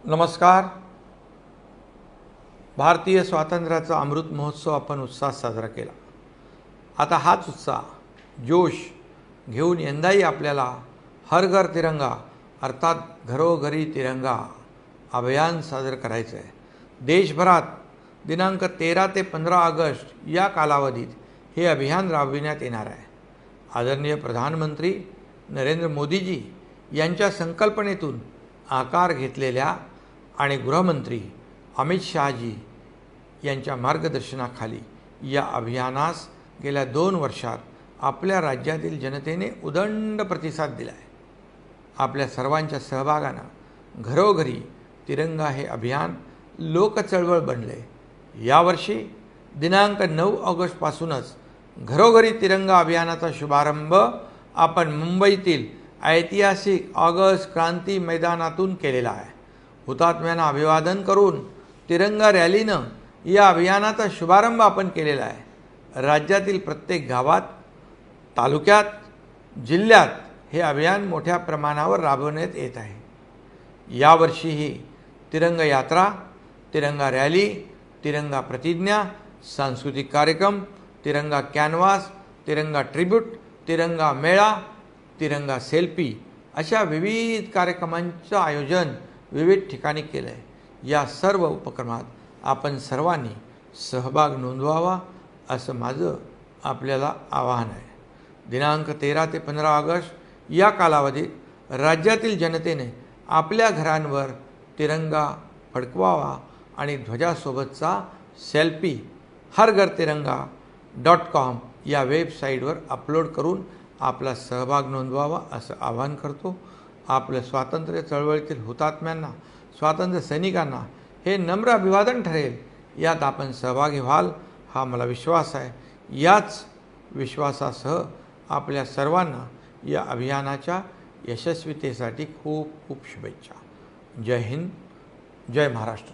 नमस्कार। भारतीय स्वातंत्र्याचा अमृत महोत्सव आपण उत्साहात साजरा केला। आता हाच उत्साह, जोश घेऊन यंदाही आपल्याला हर घर तिरंगा अर्थात घरोघरी तिरंगा अभियान साजर करायचं आहे। देशभरात दिनांक 13 ते 15 ऑगस्ट या कालावधीत हे अभियान राबविण्यात येणार आहे। आदरणीय प्रधानमंत्री नरेंद्र मोदीजी यांच्या संकल्पनेतून आकार घेतलेल्या आणि गृहमंत्री अमित शहाजी यांच्या मार्गदर्शनाखाली या अभियानास गेल्या 2 वर्षात आपल्या राज्यातील जनतेने उदंड प्रतिसाद दिला आहे। आपल्या सर्वांच्या सहभागाने घरोघरी तिरंगा हे अभियान लोकचळवळ बनले। यावर्षी दिनांक 9 ऑगस्टपासूनच घरोघरी तिरंगा अभियानाचा शुभारंभ आपण मुंबईतील ऐतिहासिक ऑगस्ट क्रांती मैदानातून केलेला आहे। हुतात्म्यांना अभिवादन करून तिरंगा रॅलीनं या अभियानाचा शुभारंभ आपण केलेला आहे। राज्यातील प्रत्येक गावात, तालुक्यात, जिल्ह्यात हे अभियान मोठ्या प्रमाणावर राबवण्यात येत आहे। यावर्षीही तिरंगा यात्रा, तिरंगा रॅली, तिरंगा प्रतिज्ञा, सांस्कृतिक कार्यक्रम, तिरंगा कॅनव्हास, तिरंगा ट्रिब्यूट, तिरंगा मेळा, तिरंगा सेल्फी अशा विविध कार्यक्रमांचं आयोजन विविध ठिकाणी केलं आहे। या सर्व उपक्रमात आपण सर्वांनी सहभाग नोंदवावा असं माझं आपल्याला आवाहन आहे। दिनांक 13 ते 15 ऑगस्ट या कालावधीत राज्यातील जनतेने आपल्या घरांवर तिरंगा फडकवावा आणि ध्वजासोबतचा सेल्फी harghar-tiranga.com या वेबसाईटवर अपलोड करून आपला सहभाग नोंदवावा असं आवाहन करतो। आपल्या स्वातंत्र्य चळवळीतील हुतात्म्यांना, स्वातंत्र्य सैनिकांना हे नम्र अभिवादन ठरेल। यात आपण सहभागी व्हाल हा मला विश्वास आहे। याच विश्वासासह आपल्या सर्वांना या अभियानाच्या यशस्वीतेसाठी खूप खूप शुभेच्छा। जय हिंद, जय महाराष्ट्र।